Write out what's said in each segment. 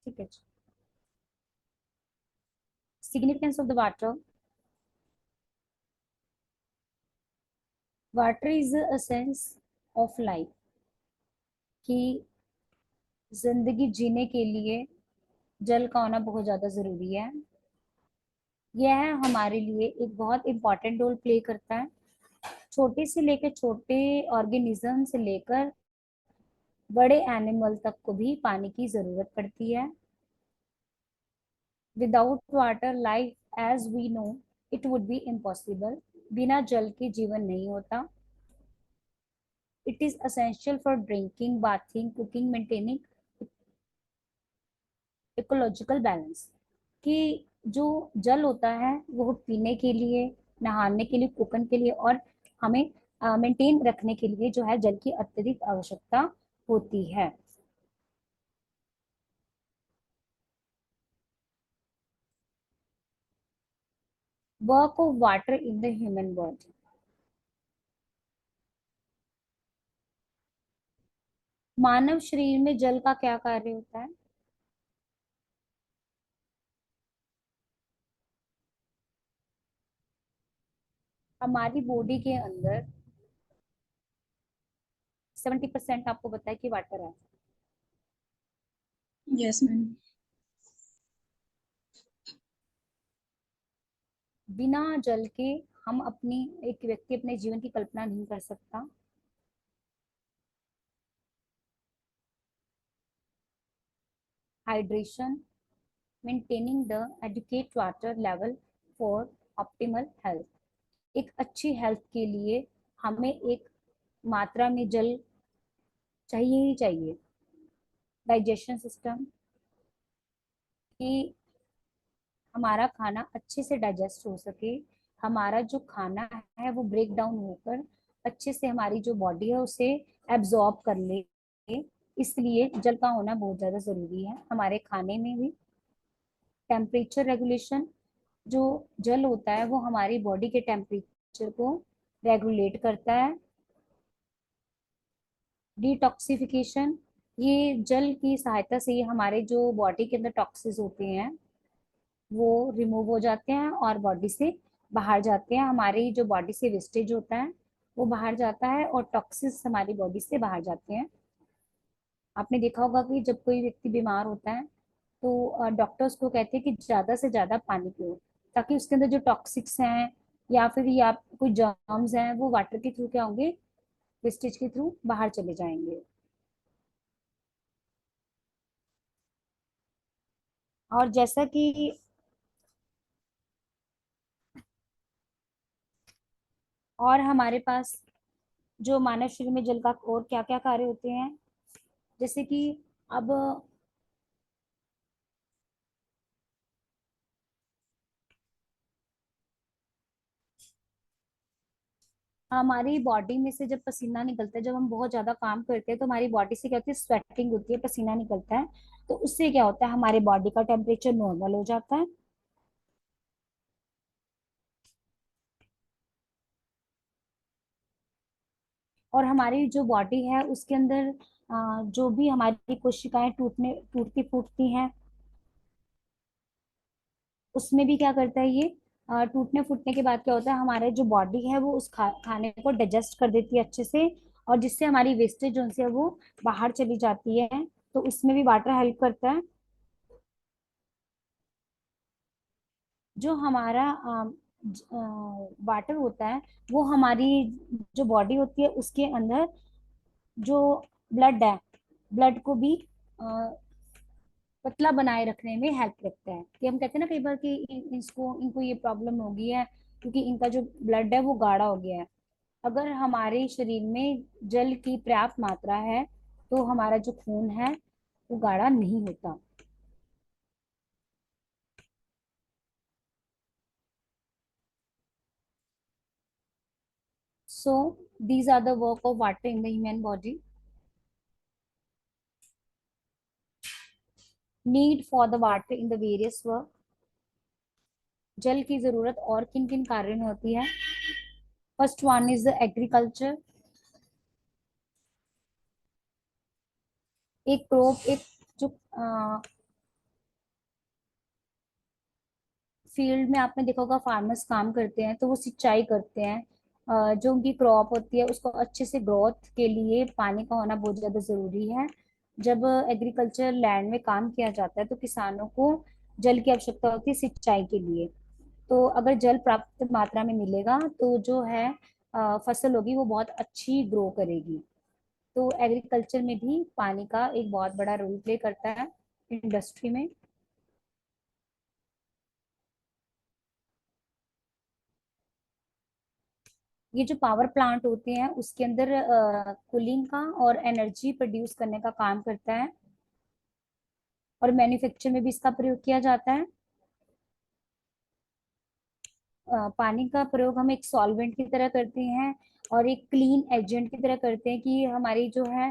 ठीक है। Significance of the water. Water is a sense of life, कि जिंदगी जीने के लिए जल का होना बहुत ज्यादा जरूरी है। यह हमारे लिए एक बहुत इंपॉर्टेंट रोल प्ले करता है। छोटे से लेकर छोटे ऑर्गेनिज्म से लेकर बड़े एनिमल तक को भी पानी की जरूरत पड़ती है। Without water life as we know it would be impossible. बिना जल के जीवन नहीं होता। It is essential for drinking, bathing, cooking, maintaining ecological balance. कि जो जल होता है वो पीने के लिए, नहाने के लिए, कुकिंग के लिए और हमें मेंटेन रखने के लिए जो है जल की अत्यधिक आवश्यकता होती है। Work of water in the human body. मानव शरीर में जल का क्या कार्य होता है? हमारी बॉडी के अंदर 70% आपको पता है कि वाटर है। Yes ma'am. बिना जल के हम अपनी एक व्यक्ति अपने जीवन की कल्पना नहीं कर सकता। Hydration, maintaining the adequate water level for optimal health. एक अच्छी हेल्थ के लिए हमें एक मात्रा में जल चाहिए ही चाहिए। डाइजेशन सिस्टम, कि हमारा खाना अच्छे से डाइजेस्ट हो सके, हमारा जो खाना है वो ब्रेक डाउन होकर अच्छे से हमारी जो बॉडी है उसे एब्जॉर्ब कर ले। इसलिए जल का होना बहुत ज़्यादा ज़रूरी है हमारे खाने में भी। टेम्परेचर रेगुलेशन, जो जल होता है वो हमारी बॉडी के टेम्परेचर को रेगुलेट करता है। डिटॉक्सिफिकेशन, ये जल की सहायता से ही हमारे जो बॉडी के अंदर टॉक्सिस होते हैं वो रिमूव हो जाते हैं और बॉडी से बाहर जाते हैं। हमारी जो बॉडी से वेस्टेज होता है वो बाहर जाता है और टॉक्सिस हमारी बॉडी से बाहर जाते हैं। आपने देखा होगा कि जब कोई व्यक्ति बीमार होता है तो डॉक्टर्स को कहते हैं कि ज्यादा से ज्यादा पानी पियो, ताकि उसके अंदर जो टॉक्सिक्स हैं या फिर या कोई जर्म्स हैं वो वाटर के थ्रू क्या होंगे, वेस्टेज के थ्रू बाहर चले जाएंगे। और जैसा कि और हमारे पास जो मानव शरीर में जल का और क्या क्या कार्य होते हैं, जैसे कि अब हमारी बॉडी में से जब पसीना निकलता है, जब हम बहुत ज्यादा काम करते हैं तो हमारी बॉडी से क्या होती है, स्वेटिंग होती है, पसीना निकलता है। तो उससे क्या होता है, हमारे बॉडी का टेम्परेचर नॉर्मल हो जाता है। और हमारी जो बॉडी है उसके अंदर जो भी हमारी कोशिकाएं टूटती फूटती हैं, उसमें भी क्या करता है ये, टूटने फूटने के बाद क्या होता है, हमारे जो बॉडी है वो उस खाने को डाइजेस्ट कर देती है अच्छे से, और जिससे हमारी वेस्टेज जो है वो बाहर चली जाती है। तो उसमें भी वाटर हेल्प करता है। जो हमारा वाटर होता है वो हमारी जो बॉडी होती है उसके अंदर जो ब्लड है, ब्लड को भी पतला बनाए रखने में हेल्प करता है। कि हम कहते हैं ना कई बार कि इसको इनको ये प्रॉब्लम हो गई है क्योंकि इनका जो ब्लड है वो गाढ़ा हो गया है। अगर हमारे शरीर में जल की पर्याप्त मात्रा है तो हमारा जो खून है वो गाढ़ा नहीं होता। So these are the work of water in the human body. Need for the water in the various work. जल की जरूरत और किन किन कार्यों में होती है? First one is the agriculture. एक क्रॉप, एक जो फील्ड में आपने देखा होगा फार्मर्स काम करते हैं तो वो सिंचाई करते हैं। जो उनकी क्रॉप होती है उसको अच्छे से ग्रोथ के लिए पानी का होना बहुत ज्यादा जरूरी है। जब एग्रीकल्चर लैंड में काम किया जाता है तो किसानों को जल की आवश्यकता होती है सिंचाई के लिए। तो अगर जल प्राप्त मात्रा में मिलेगा तो जो है फसल होगी वो बहुत अच्छी ग्रो करेगी। तो एग्रीकल्चर में भी पानी का एक बहुत बड़ा रोल प्ले करता है इंडस्ट्री में। ये जो पावर प्लांट होते हैं उसके अंदर कूलिंग का और एनर्जी प्रोड्यूस करने का काम करता है, और मैन्युफैक्चर में भी इसका प्रयोग किया जाता है। पानी का प्रयोग हम एक सॉल्वेंट की तरह करते हैं और एक क्लीन एजेंट की तरह करते हैं कि हमारी जो है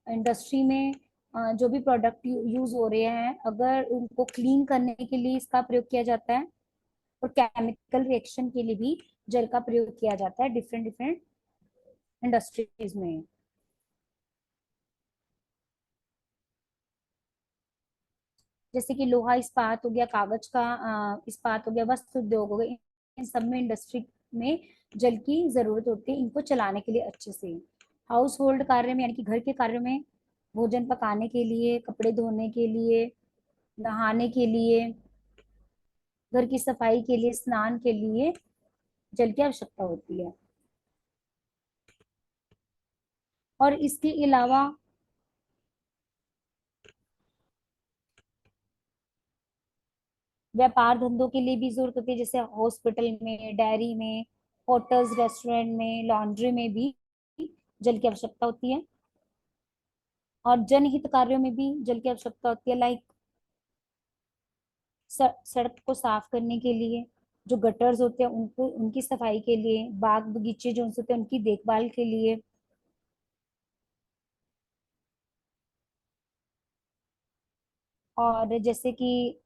इंडस्ट्री में जो भी प्रोडक्ट यूज हो रहे हैं अगर उनको क्लीन करने के लिए इसका प्रयोग किया जाता है। और केमिकल रिएक्शन के लिए भी जल का प्रयोग किया जाता है डिफरेंट डिफरेंट इंडस्ट्रीज में। जैसे कि लोहा इस्पात हो गया, कागज का इस्पात हो गया, वस्त्र उद्योग हो गया, इन सब में इंडस्ट्री में जल की जरूरत होती है इनको चलाने के लिए अच्छे से। हाउस होल्ड कार्य में यानी कि घर के कार्य में, भोजन पकाने के लिए, कपड़े धोने के लिए, नहाने के लिए, घर की सफाई के लिए, स्नान के लिए जल की आवश्यकता होती है। और इसके अलावा व्यापार धंधों के लिए भी जरूरत होती है, जैसे हॉस्पिटल में, डायरी में, होटल्स, रेस्टोरेंट में, लॉन्ड्री में भी जल की आवश्यकता होती है। और जनहित कार्यों में भी जल की आवश्यकता होती है, लाइक सड़क को साफ करने के लिए, जो गटर्स होते हैं उनको उनकी सफाई के लिए, बाग बगीचे जो होते हैं उनकी देखभाल के लिए। और जैसे कि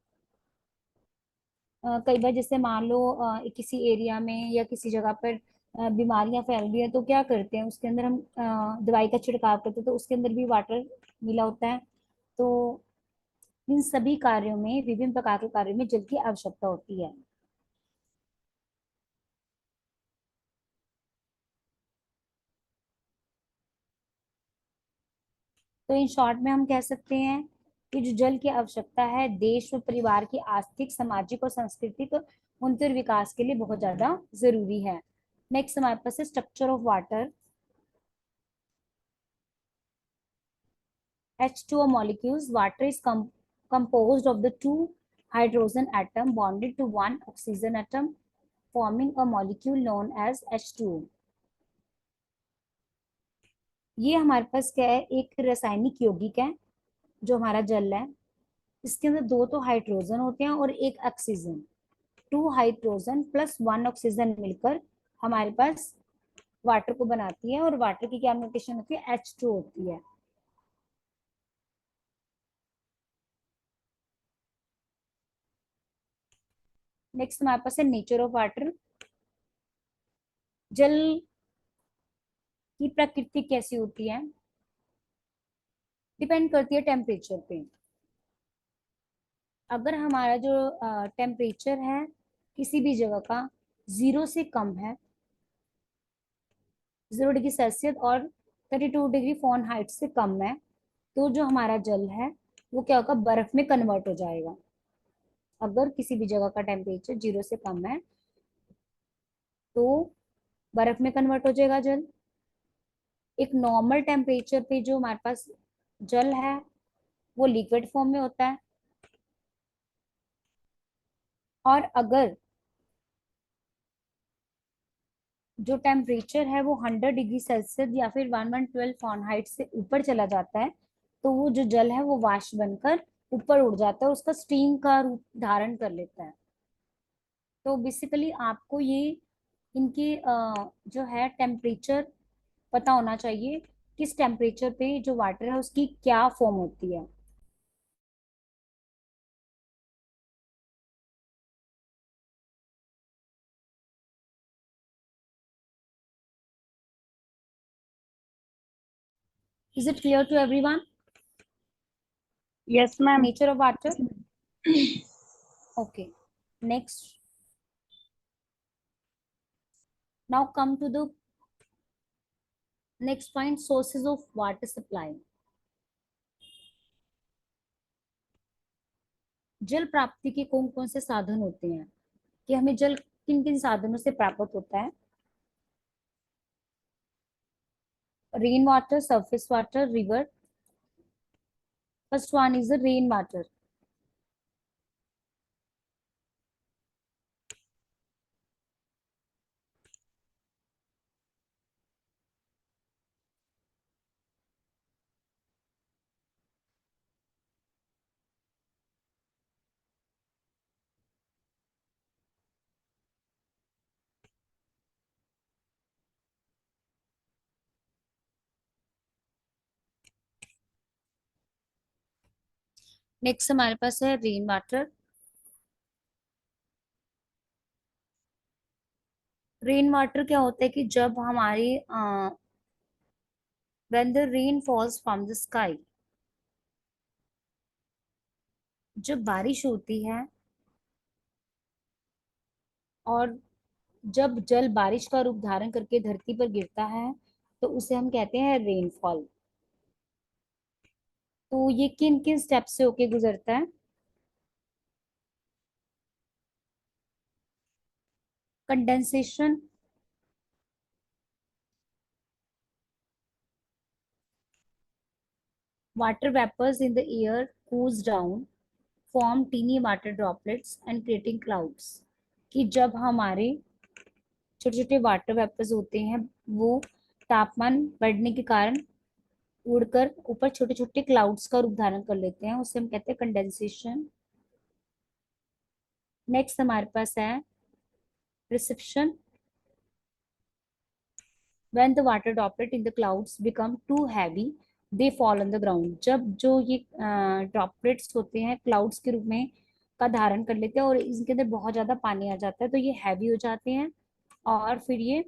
कई बार जैसे मान लो किसी एरिया में या किसी जगह पर बीमारियां फैल रही है तो क्या करते हैं उसके अंदर हम दवाई का छिड़काव करते हैं तो उसके अंदर भी वाटर मिला होता है। तो इन सभी कार्यों में, विभिन्न प्रकार के कार्यों में जल की आवश्यकता होती है। तो इन शॉर्ट में हम कह सकते हैं कि जो जल की आवश्यकता है देश और परिवार की आर्थिक, सामाजिक और सांस्कृतिक उन्नति और विकास के लिए बहुत ज्यादा जरूरी है। नेक्स्ट हमारे पास है structure of water. H2O molecules, water is composed of the two hydrogen atom bonded to one oxygen atom, forming a molecule known as H2O। ये हमारे पास क्या है, एक रासायनिक यौगिक है जो हमारा जल है। इसके अंदर दो तो हाइड्रोजन होते हैं और एक oxygen. Two hydrogen plus one oxygen मिलकर हमारे पास वाटर को बनाती है, और वाटर की क्या नोटेशन होती है, H2 होती है। नेक्स्ट हमारे पास है नेचर ऑफ वाटर। जल की प्रकृति कैसी होती है, डिपेंड करती है टेम्परेचर पे। अगर हमारा जो टेम्परेचर है किसी भी जगह का 0 से कम है, 0 डिग्री सेल्सियस और 32 डिग्री फ़ारेनहाइट से कम है, तो जो हमारा जल है वो क्या होगा, बर्फ में कन्वर्ट हो जाएगा। अगर किसी भी जगह का टेम्परेचर 0 से कम है तो बर्फ में कन्वर्ट हो जाएगा जल। एक नॉर्मल टेम्परेचर पे जो हमारे पास जल है वो लिक्विड फॉर्म में होता है। और अगर जो टेम्परेचर है वो 100 डिग्री सेल्सियस या फिर 1112 फ़ारेनहाइट से ऊपर चला जाता है तो वो जो जल है वो वाष्प बनकर ऊपर उड़ जाता है, उसका स्टीम का रूप धारण कर लेता है। तो बेसिकली आपको ये इनके जो है टेम्परेचर पता होना चाहिए, किस टेम्परेचर पे जो वाटर है उसकी क्या फॉर्म होती है। Is it clear to everyone? Yes, ma'am. Nature of water. Okay. Next. Now come to the next point, sources of water supply. जल प्राप्ति के कौन कौन से साधन होते हैं, कि हमें जल किन किन साधनों से प्राप्त होता है? Rain water, surface water, river. First one is the rain water. Next हमारे पास है रेन वाटर. रेन वाटर क्या होता है कि जब हमारी when the rain falls from the sky, जब बारिश होती है और जब जल बारिश का रूप धारण करके धरती पर गिरता है, तो उसे हम कहते हैं रेनफॉल. तो ये किन किन स्टेप से होके गुजरता है? Condensation. Water vapors in the air cools down, form teeny water droplets and creating clouds. कि जब हमारे छोटे छोटे वाटर वेपर्स होते हैं, वो तापमान बढ़ने के कारण उड़कर ऊपर छोटे छोटे क्लाउड्स का रूप धारण कर लेते हैं, उसे हम कहते हैं कंडेंसेशन. नेक्स्ट हमारे पास है प्रिसिप्शन. When the water droplet in the clouds become too heavy, they fall on the ground. जब जो ये ड्रॉपलेट्स होते हैं क्लाउड्स के रूप में का धारण कर लेते हैं और इनके अंदर बहुत ज्यादा पानी आ जाता है, तो ये हैवी हो जाते हैं और फिर ये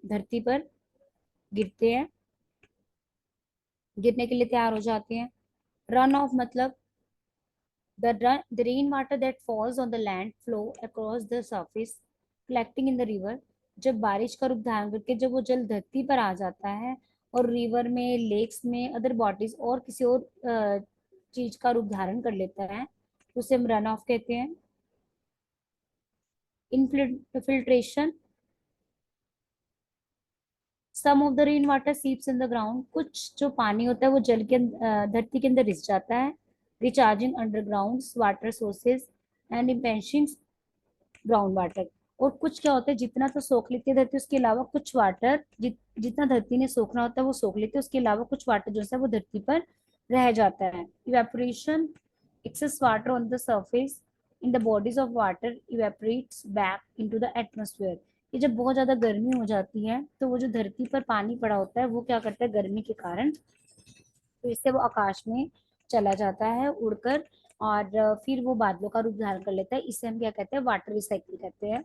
धरती पर गिरते हैं, गिरने के लिए तैयार हो जाते हैं. रन ऑफ मतलब the rainwater that falls on the land flow across the surface collecting in the river. जब बारिश का रूप धारण करके जब वो जल धरती पर आ जाता है और रिवर में, लेक्स में, अदर बॉडीज और किसी और चीज का रूप धारण कर लेता है, तो उसे हम रन ऑफ कहते हैं. Infiltration. Some of the rain water seeps in the ground. कुछ जो पानी होता है वो जल के धरती के अंदर रिस जाता है. Recharging underground water sources and replenishing ground water. और कुछ क्या होता है, जितना तो सोख लेती है धरती, उसके अलावा कुछ वाटर जितना धरती ने सोखना होता है वो सोख लेते हैं, उसके अलावा कुछ वाटर जो है वो धरती पर रह जाता है. Evaporation. Excess water on the surface in the bodies of water evaporates back into the atmosphere. ये जब बहुत ज्यादा गर्मी हो जाती है तो वो जो धरती पर पानी पड़ा होता है वो क्या करता है गर्मी के कारण, तो इससे वो आकाश में चला जाता है उड़कर और फिर वो बादलों का रूप धारण कर लेता है. इसे हम क्या कहते हैं, वाटर रिसाइकिल कहते हैं.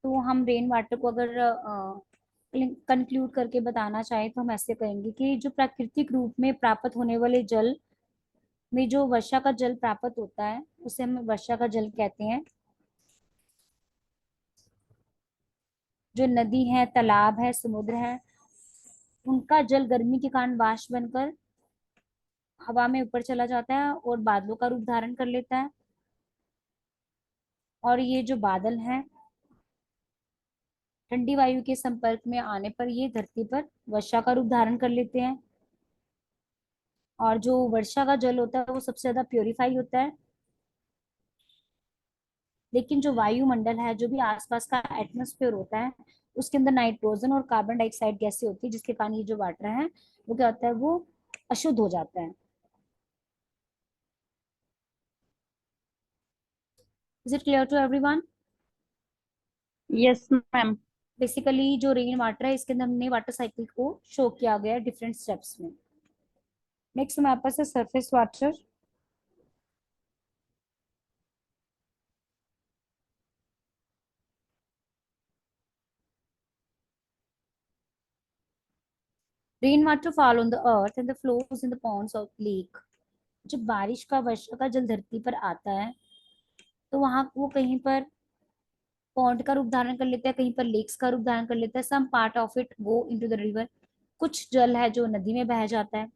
तो हम रेन वाटर को अगर कंक्लूड करके बताना चाहें तो हम ऐसे कहेंगे कि जो प्राकृतिक रूप में प्राप्त होने वाले जल में जो वर्षा का जल प्राप्त होता है उसे हम वर्षा का जल कहते हैं. जो नदी है, तालाब है, समुद्र है, उनका जल गर्मी के कारण वाष्प बनकर हवा में ऊपर चला जाता है और बादलों का रूप धारण कर लेता है. और ये जो बादल हैं, ठंडी वायु के संपर्क में आने पर ये धरती पर वर्षा का रूप धारण कर लेते हैं. और जो वर्षा का जल होता है वो सबसे ज्यादा प्योरीफाई होता है. लेकिन जो वायुमंडल है, जो भी आसपास का एटमॉस्फेयर होता है, उसके अंदर नाइट्रोजन और कार्बन डाइऑक्साइड गैसें होती है, जिसके कारण ये जो वाटर है वो क्या होता है, वो अशुद्ध हो जाता है. Is it clear to everyone? Yes, ma'am. Basically जो रेन वाटर है इसके अंदर हमने वाटर साइकिल को शो किया गया है डिफरेंट स्टेप्स में. नेक्स्ट हमारे पास है surface water. Rain water fall on the earth and the flows in the ponds of lake. जब बारिश का वर्षा का जल धरती पर आता है तो वहां वो कहीं पर पॉन्ड का रूप धारण कर लेता है, कहीं पर लेक्स का रूप धारण कर लेता है। Some part of it go into the river. कुछ जल है जो नदी में बह जाता है।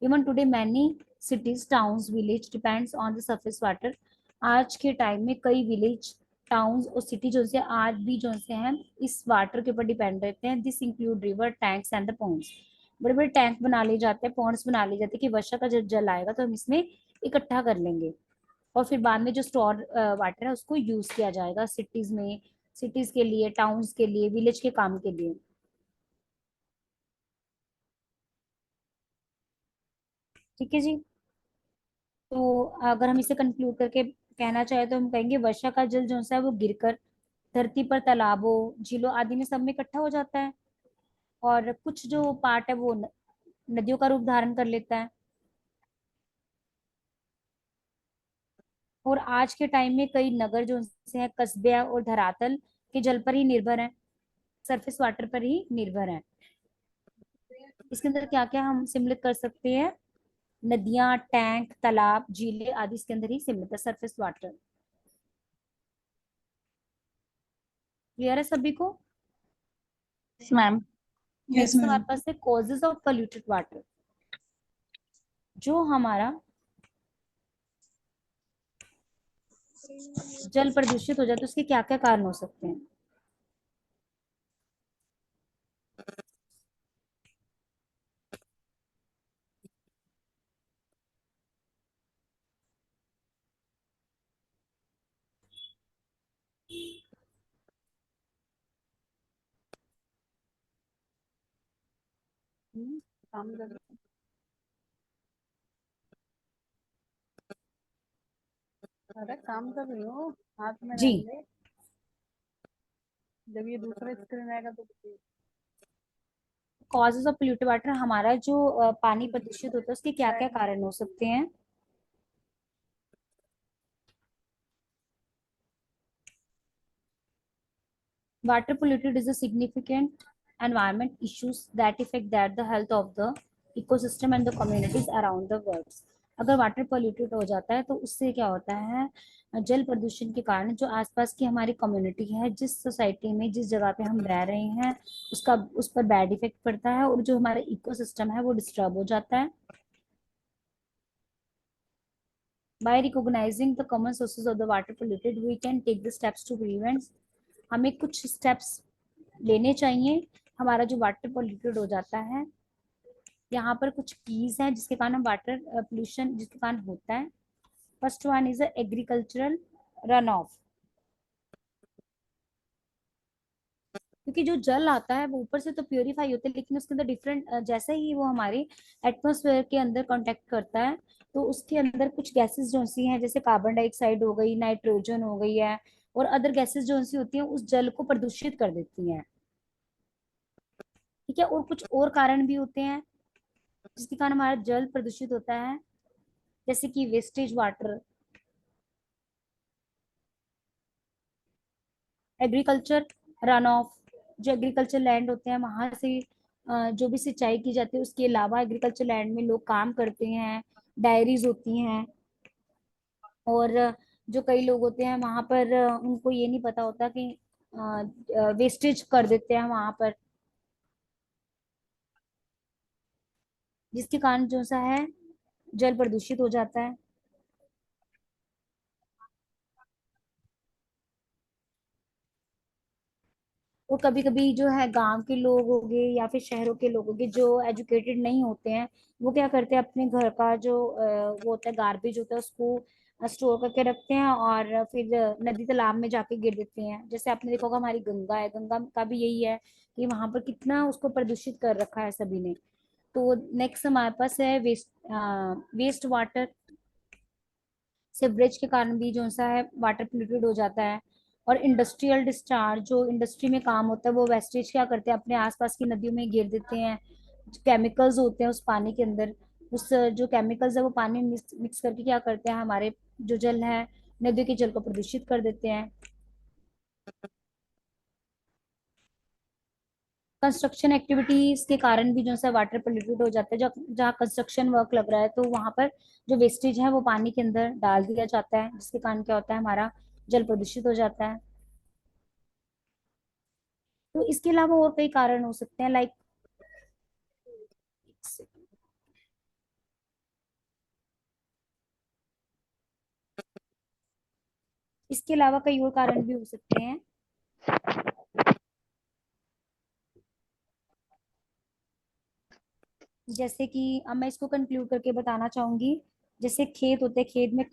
Even today many cities towns village depends on the surface water. आज के टाइम में कई विलेज टाउन्स और सिटी जो से आज भी जो से हैं इस वाटर के ऊपर डिपेंड रहते हैं। This include river tanks and the ponds. बड़े बड़े टैंक बना लिए जाते हैं, पॉन्ड्स बना लिए जाते हैं कि वर्षा का जब जल आएगा तो हम इसमें इकट्ठा कर लेंगे और फिर बाद में जो स्टोर वाटर है उसको यूज किया जाएगा सिटीज में, सिटीज के लिए, टाउन्स के लिए, विलेज के काम के लिए। ठीक है जी। तो अगर हम इसे कंक्लूड करके कहना चाहे तो हम कहेंगे वर्षा का जल जो सा है वो गिरकर धरती पर तालाबों झीलों आदि में सब में इकट्ठा हो जाता है और कुछ जो पार्ट है वो नदियों का रूप धारण कर लेता है। और आज के टाइम में कई नगर जो से है कस्बे और धरातल के जल पर ही निर्भर है, सरफेस वाटर पर ही निर्भर है। इसके अंदर क्या क्या हम सम्मिलित कर सकते हैं? नदियां, टैंक, तालाब, झीलें आदि इसके अंदर ही सम्मिलित है, सरफेस वाटर। क्लियर है सभी को? Yes ma'am. Yes next ma'am. हमारे पास है कॉजेज ऑफ पोल्यूटेड वाटर। जो हमारा जल प्रदूषित हो जाए तो उसके क्या क्या कारण हो सकते हैं? काम कर अरे काम कर रही हूँ, हाथ में जी, रहने दे। जब ये दूसरा स्क्रीन आएगा तो कॉजेज ऑफ पोल्यूटेड वाटर, हमारा जो पानी प्रदूषित होता है उसके क्या क्या कारण हो सकते हैं? Water polluted is a significant environment issues that affect the health of the ecosystem and the communities around the world. अगर वाटर पोल्यूटेड हो जाता है तो उससे क्या होता है, जल प्रदूषण के कारण जो आसपास की हमारी कम्युनिटी है, जिस सोसाइटी में जिस जगह पे हम रह रहे हैं उसका उस पर बैड इफेक्ट पड़ता है और जो हमारा इकोसिस्टम है वो डिस्टर्ब हो जाता है। By recognizing the common sources of the water polluted, we can take the steps to prevent। हमें कुछ स्टेप्स लेने चाहिए। हमारा जो वाटर पोल्यूटेड हो जाता है, यहाँ पर कुछ कीज हैं जिसके कारण वाटर पोल्यूशन जिसके कारण होता है। First one is agricultural run of. क्योंकि जो जल आता है वो ऊपर से तो प्योरीफाई होता है लेकिन उसके अंदर डिफरेंट, जैसे ही वो हमारे एटमोसफेयर के अंदर कांटेक्ट करता है तो उसके अंदर कुछ गैसेस जो सी हैं, जैसे कार्बन डाइऑक्साइड हो गई, नाइट्रोजन हो गई है और अदर गैसेस जो सी होती हैं उस जल को प्रदूषित कर देती हैं। ठीक है, और कुछ और कारण भी होते हैं जिसके कारण हमारा जल प्रदूषित होता है, जैसे कि wastage water, agriculture run of. जो एग्रीकल्चर लैंड होते हैं वहां से जो भी सिंचाई की जाती है उसके अलावा एग्रीकल्चर लैंड में लोग काम करते हैं, डायरीज होती हैं और जो कई लोग होते हैं वहां पर उनको ये नहीं पता होता कि वेस्टेज कर देते हैं वहां पर, जिसके कारण जो सा है जल प्रदूषित हो जाता है। और कभी कभी जो है गांव के लोग हो गए या फिर शहरों के लोग हो गए जो एजुकेटेड नहीं होते हैं, वो क्या करते हैं अपने घर का जो वो होता है गार्बेज होता है उसको स्टोर करके रखते हैं और फिर नदी तालाब में जाके गिर देते हैं। जैसे आपने देखा होगा हमारी गंगा है, गंगा का भी यही है कि वहां पर कितना उसको प्रदूषित कर रखा है सभी ने। तो नेक्स्ट हमारे पास है वेस्ट वाटर। सिवरेज के कारण भी जो सा है वाटर पोल्यूटेड हो जाता है। और इंडस्ट्रियल डिस्चार्ज, जो इंडस्ट्री में काम होता है वो वेस्टेज क्या करते हैं अपने आसपास की नदियों में गिर देते हैं। केमिकल्स होते हैं उस पानी के अंदर, उस जो केमिकल्स है वो पानी मिक्स करके क्या करते हैं हमारे जो जल है, नदियों के जल को प्रदूषित कर देते हैं। कंस्ट्रक्शन एक्टिविटीज के कारण भी जो है वाटर पोल्यूटेड हो जाता है। जहाँ जहाँ कंस्ट्रक्शन वर्क लग रहा है तो वहां पर जो वेस्टेज है वो पानी के अंदर डाल दिया जाता है, जिसके कारण क्या होता है, हमारा जल प्रदूषित हो जाता है। तो इसके अलावा और कई कारण हो सकते हैं, लाइक इसके अलावा कई और कारण भी हो सकते हैं। जैसे कि अब मैं इसको कंक्लूड करके बताना चाहूंगी। जैसे खेत होते हैं, खेत में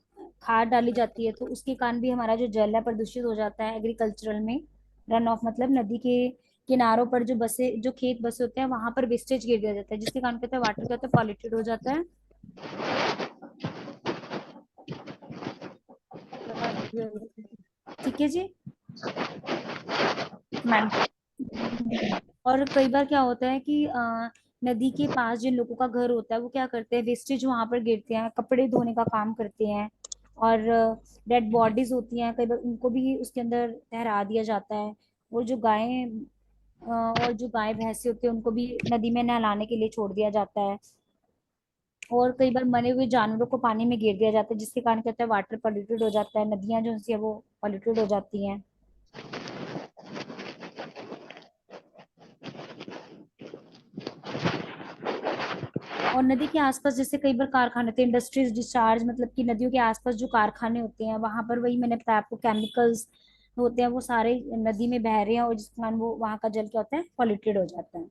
खाद डाली जाती है तो उसके कारण भी हमारा जो जल है प्रदूषित हो जाता है। एग्रीकल्चरल में रन ऑफ मतलब नदी के किनारों पर जो बसे, जो खेत बसे होते हैं वहां पर वेस्टेज गिर दिया जाता है, जिसके कारण कहते हैं वाटर क्या होता है, पॉल्यूटेड हो जाता है। ठीक है जी। मैम। और कई बार क्या होता है कि नदी के पास जिन लोगों का घर होता है वो क्या करते हैं, वेस्टेज वहां पर गिरते हैं, कपड़े धोने का काम करते हैं। और डेड बॉडीज होती हैं, कई बार उनको भी उसके अंदर ठहरा दिया जाता है। और जो गाय भैंसे होती है उनको भी नदी में नहलाने के लिए छोड़ दिया जाता है। और कई बार मरे हुए जानवरों को पानी में गिर दिया जाता है, जिसके कारण कहते हैं वाटर पॉल्यूटेड हो जाता है, नदियां जो है वो पॉल्यूटेड हो जाती हैं। और नदी के आसपास जैसे कई बार कारखाने थे, इंडस्ट्रीज डिस्चार्ज, मतलब कि नदियों के आसपास जो कारखाने होते हैं वहां पर, वही मैंने बताया आपको, केमिकल्स होते हैं वो सारे नदी में बह रहे हैं, और जिस कारण वो वहां का जल क्या होता है, पॉल्यूटेड हो जाता है।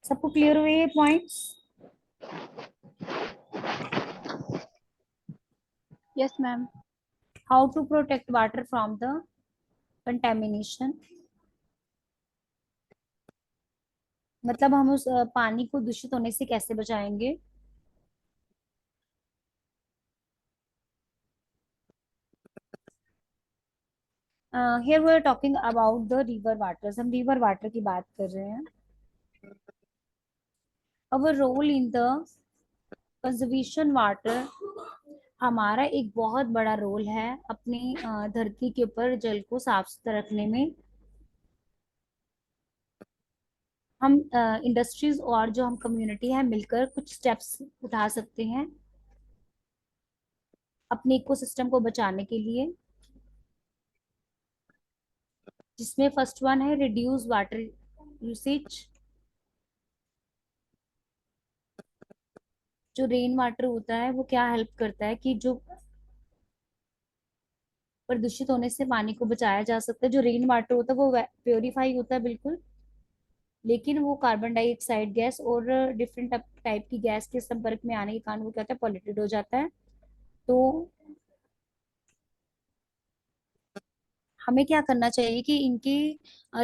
सबको क्लियर हुए ये points? Yes ma'am. How to protect water from the contamination, मतलब हम उस पानी को दूषित होने से कैसे बचाएंगे। Here we are talking about the river waters, हम रिवर वाटर की बात कर रहे हैं। Our role in the conservation water, हमारा एक बहुत बड़ा रोल है अपनी धरती के ऊपर जल को साफ सुथरा रखने में। हम इंडस्ट्रीज और जो हम कम्युनिटी है मिलकर कुछ स्टेप्स उठा सकते हैं अपने इकोसिस्टम को बचाने के लिए, जिसमें फर्स्ट वन है रिड्यूस वाटर यूसेज। जो रेन वाटर होता है वो क्या हेल्प करता है कि जो प्रदूषित होने से पानी को बचाया जा सकता है। जो रेन वाटर होता है वो प्योरीफाई होता है बिल्कुल, लेकिन वो कार्बन डाइऑक्साइड गैस और डिफरेंट टाइप की गैस के संपर्क में आने के कारण वो क्या होता है, पॉल्यूटेड हो जाता है। तो हमें क्या करना चाहिए कि इनके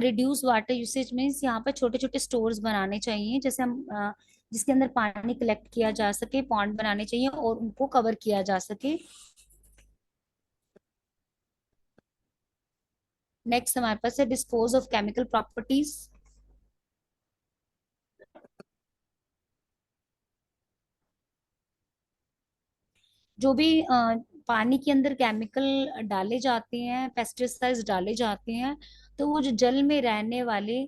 रिड्यूस वाटर यूसेज मीन्स यहाँ पर छोटे छोटे स्टोर्स बनाने चाहिए, जैसे हम जिसके अंदर पानी कलेक्ट किया जा सके, पॉन्ड बनाने चाहिए और उनको कवर किया जा सके। नेक्स्ट हमारे पास है डिस्पोज ऑफ केमिकल प्रॉपर्टीज। जो भी पानी के अंदर केमिकल डाले जाते हैं, पेस्टिसाइड्स डाले जाते हैं, तो वो जो जल में रहने वाले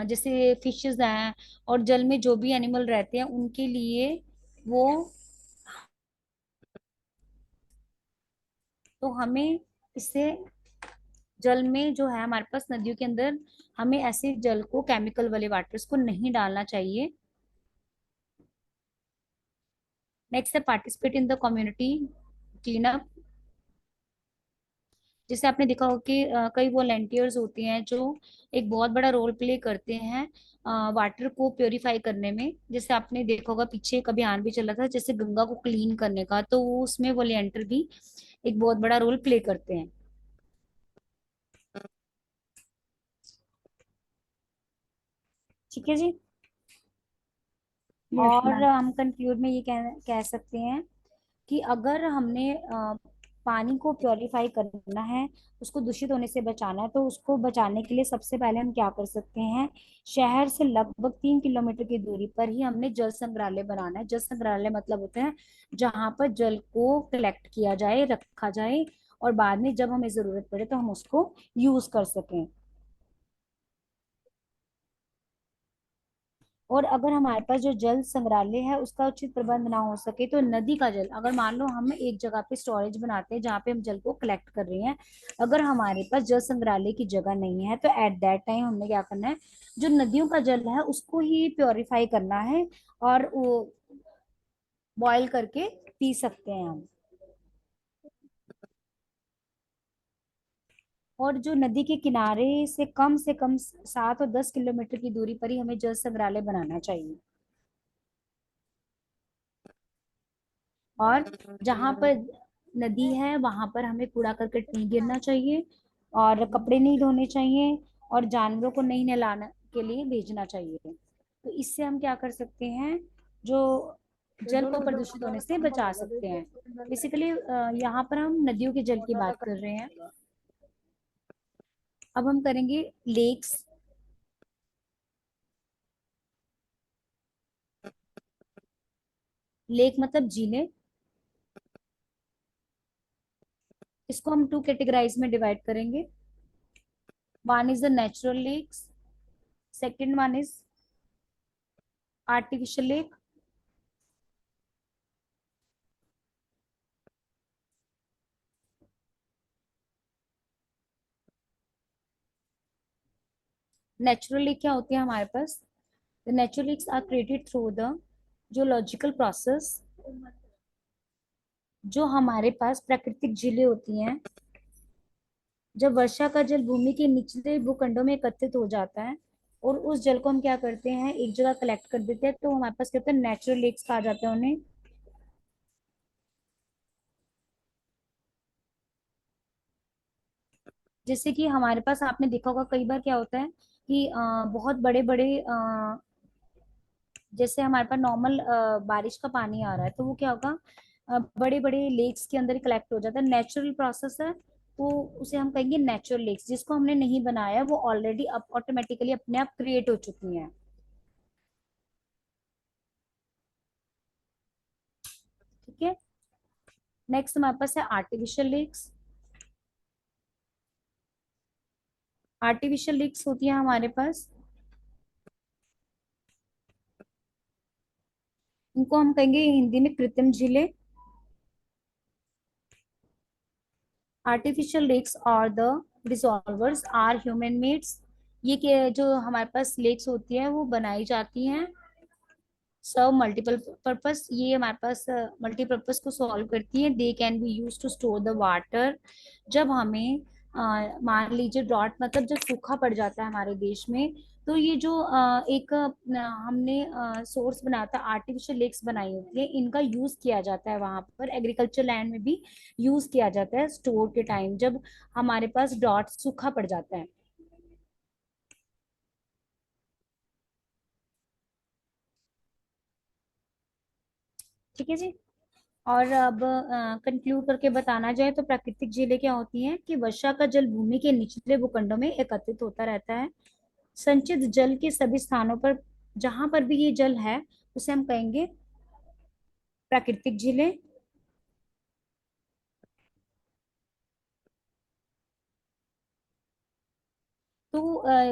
जैसे फिशेस हैं और जल में जो भी एनिमल रहते हैं उनके लिए वो, तो हमें इससे जल में जो है हमारे पास नदियों के अंदर, हमें ऐसे जल को, केमिकल वाले वाटर्स को नहीं डालना चाहिए। नेक्स्ट है participate in the community clean up. जैसे आपने देखा होगा कि कई वॉलेंटियर्स होते हैं जो एक बहुत बड़ा रोल प्ले करते हैं वाटर को प्योरीफाई करने में। जैसे आपने देखा होगा पीछे एक अभियान भी चला था जैसे गंगा को क्लीन करने का, तो वो उसमें वॉलेंटियर भी एक बहुत बड़ा रोल प्ले करते हैं। ठीक है जी। यस और मैम। हम कंक्लूड में ये कह सकते हैं कि अगर हमने पानी को प्योरीफाई करना है, उसको दूषित होने से बचाना है, तो उसको बचाने के लिए सबसे पहले हम क्या कर सकते हैं, शहर से लगभग 3 किलोमीटर की दूरी पर ही हमने जल संग्रहालय बनाना है। जल संग्रहालय मतलब होते हैं जहाँ पर जल को कलेक्ट किया जाए, रखा जाए, और बाद में जब हमें जरूरत पड़े तो हम उसको यूज कर सकें। और अगर हमारे पास जो जल संग्रहालय है उसका उचित प्रबंध ना हो सके तो नदी का जल, अगर मान लो हम एक जगह पे स्टोरेज बनाते हैं जहाँ पे हम जल को कलेक्ट कर रहे हैं, अगर हमारे पास जल संग्रहालय की जगह नहीं है तो एट दैट टाइम हमने क्या करना है, जो नदियों का जल है उसको ही प्योरीफाई करना है और वो बॉईल करके पी सकते हैं हम। और जो नदी के किनारे से कम 7 और 10 किलोमीटर की दूरी पर ही हमें जल संग्रहालय बनाना चाहिए। और जहां पर नदी है वहां पर हमें कूड़ा करकट नहीं गिरना चाहिए, और कपड़े नहीं धोने चाहिए, और जानवरों को नहीं नहलाने के लिए भेजना चाहिए। तो इससे हम क्या कर सकते हैं, जो जल को प्रदूषित होने से बचा सकते हैं। बेसिकली यहाँ पर हम नदियों के जल की बात कर रहे हैं। अब हम करेंगे लेक्स। लेक मतलब झीलें। इसको हम टू कैटेगराइज में डिवाइड करेंगे। One is the natural lakes, second one is artificial lake. Natural lake क्या होती है हमारे पास, the natural lakes are created through the geological process. जो हमारे पास प्राकृतिक झीलें होती हैं, जब वर्षा का जल भूमि के निचले भूखंडों में एकत्रित हो जाता है और उस जल को हम क्या करते हैं एक जगह कलेक्ट कर देते हैं, तो हमारे पास क्या होता है, नेचुरल लेक्स कहा जाता है उन्हें। जैसे कि हमारे पास आपने देखा होगा कई बार क्या होता है कि बहुत बड़े बड़े जैसे हमारे पास नॉर्मल बारिश का पानी आ रहा है तो वो क्या होगा, बड़े बड़े लेक्स के अंदर कलेक्ट हो जाता है, नेचुरल प्रोसेस है। तो उसे हम कहेंगे नेचुरल लेक्स, जिसको हमने नहीं बनाया, वो ऑलरेडी अब ऑटोमेटिकली अपने आप क्रिएट हो चुकी हैं। ठीक है। नेक्स्ट हमारे पास है आर्टिफिशियल लेक्स। आर्टिफिशियल लेक्स होती है हमारे पास, इनको हम कहेंगे हिंदी में कृत्रिम झीलें। आर्टिफिशियल लेक्स और द डिसॉल्वर्स आर ह्यूमन मेड्स। ये जो हमारे पास लेक्स होती है वो बनाई जाती हैं सर्व मल्टीपल पर्पस, ये हमारे पास मल्टीपर्पज को सॉल्व करती है। They can be use to store the water. जब हमें मान लीजिए ड्रॉट मतलब जब सूखा पड़ जाता है हमारे देश में, तो ये जो एक हमने सोर्स बनाया था, आर्टिफिशियल लेक्स बनाई होती है, इनका यूज किया जाता है वहां पर, एग्रीकल्चर लैंड में भी यूज किया जाता है स्टोर के टाइम जब हमारे पास डॉट सूखा पड़ जाता है। ठीक है जी। और अब कंक्लूड करके बताना जाए तो प्राकृतिक झीलें क्या होती हैं कि वर्षा का जल भूमि के निचले भूखंडों में एकत्रित होता रहता है। संचित जल के सभी स्थानों पर जहां पर भी ये जल है उसे हम कहेंगे प्राकृतिक झीलें। तो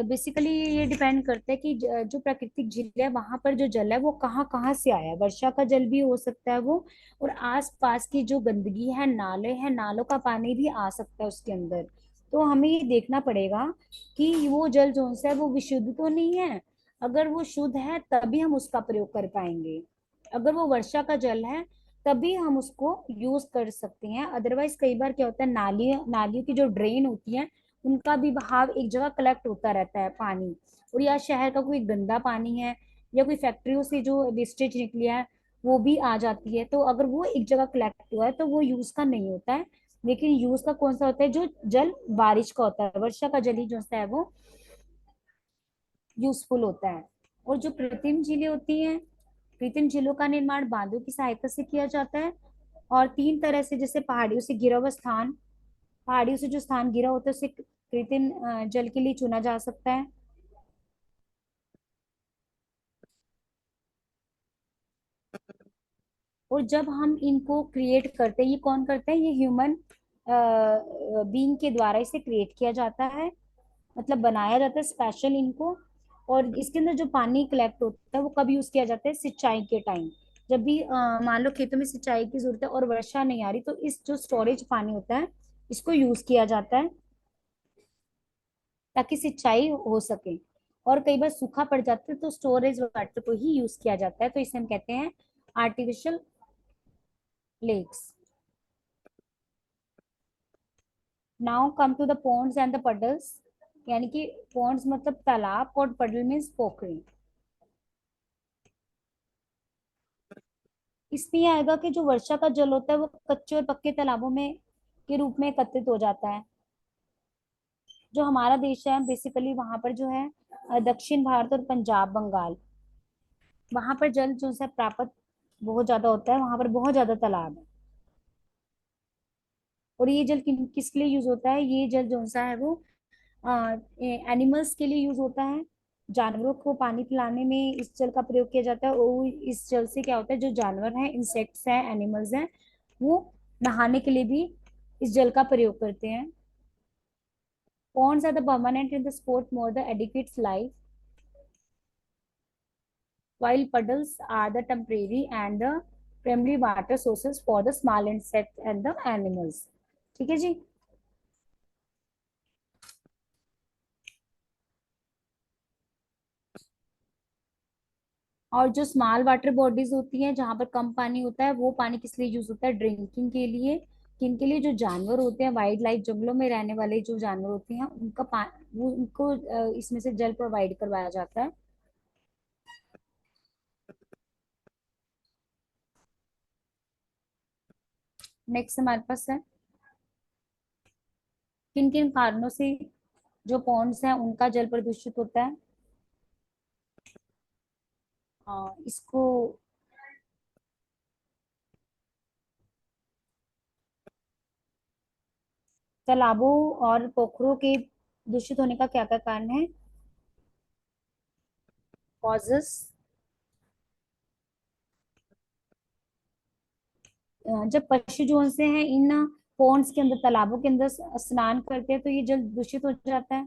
बेसिकली ये डिपेंड करता है कि जो प्राकृतिक झील है वहां पर जो जल है वो कहाँ कहाँ से आया है, वर्षा का जल भी हो सकता है वो, और आस पास की जो गंदगी है, नाले हैं, नालों का पानी भी आ सकता है उसके अंदर। तो हमें ये देखना पड़ेगा कि वो जल जो है वो विशुद्ध तो नहीं है। अगर वो शुद्ध है तभी हम उसका प्रयोग कर पाएंगे, अगर वो वर्षा का जल है तभी हम उसको यूज कर सकते हैं। अदरवाइज कई बार क्या होता है, नालियों की जो ड्रेन होती है उनका भी बहाव एक जगह कलेक्ट होता रहता है पानी, और या शहर का कोई गंदा पानी है या कोई फैक्ट्रियों से जो वेस्टेज निकली है वो भी आ जाती है, तो अगर वो एक जगह कलेक्ट हुआ है तो वो यूज का नहीं होता है। लेकिन यूज का कौन सा होता है, जो जल बारिश का होता है, वर्षा का जल ही जो होता है वो यूजफुल होता है। और जो कृत्रिम झीलें होती हैं, कृत्रिम झीलों का निर्माण बांधों की सहायता से किया जाता है, और तीन तरह से, जैसे पहाड़ियों से गिरा हुआ स्थान, पहाड़ियों से जो स्थान गिरा होता है उसे कृत्रिम जल के लिए चुना जा सकता है। और जब हम इनको क्रिएट करते हैं, ये कौन करते हैं, ये ह्यूमन बीइंग के द्वारा इसे क्रिएट किया जाता है, मतलब बनाया जाता है स्पेशल इनको। और इसके अंदर जो पानी कलेक्ट होता है वो कब यूज किया जाता है? सिंचाई के टाइम। जब भी मान लो खेतों में सिंचाई की जरूरत है और वर्षा नहीं आ रही, तो इस जो स्टोरेज पानी होता है इसको यूज किया जाता है ताकि सिंचाई हो सके। और कई बार सूखा पड़ जाता है तो स्टोरेज वाटर को ही यूज किया जाता है, तो इसे हम कहते हैं artificial lakes. Now come to the ponds and the puddles, यानी कि पॉन्ड्स मतलब तालाब और पडल मीन्स पोखरी। इसमें यह आएगा कि जो वर्षा का जल होता है वो कच्चे और पक्के तालाबों में के रूप में एकत्रित हो जाता है। जो हमारा देश है बेसिकली वहां पर जो है दक्षिण भारत और पंजाब बंगाल, वहां पर जल जो है प्राप्त बहुत ज्यादा होता है, वहां पर बहुत ज्यादा तालाब है। और ये जल किसके लिए यूज होता है? ये जल जो सा है वो एनिमल्स के लिए यूज होता है। जानवरों को पानी पिलाने में इस जल का प्रयोग किया जाता है, और इस जल से क्या होता है, जो जानवर हैं, इंसेक्ट्स हैं, एनिमल्स हैं, वो नहाने के लिए भी इस जल का प्रयोग करते हैं। Ponds are the permanent in the sport more the adequate life, while puddles are the temporary and the primary water sources for the small insect and the animals. ठीक है जी। और जो स्मॉल वाटर बॉडीज होती हैं जहां पर कम पानी होता है, वो पानी किस लिए यूज होता है? ड्रिंकिंग के लिए। किनके लिए? जो जानवर होते हैं, वाइल्ड लाइफ, जंगलों में रहने वाले जो जानवर होते हैं, उनका वो उनको इसमें से जल प्रोवाइड करवाया जाता है। नेक्स्ट हमारे पास है किन किन कारणों से जो पॉन्ड्स हैं उनका जल प्रदूषित होता है। इसको तालाबों और पोखरों के दूषित होने का क्या क्या कारण है? कॉजेस। जब पशु जो से हैं इन पॉन्ड्स के अंदर, तालाबों के अंदर स्नान करते हैं तो ये जल दूषित हो जाता है।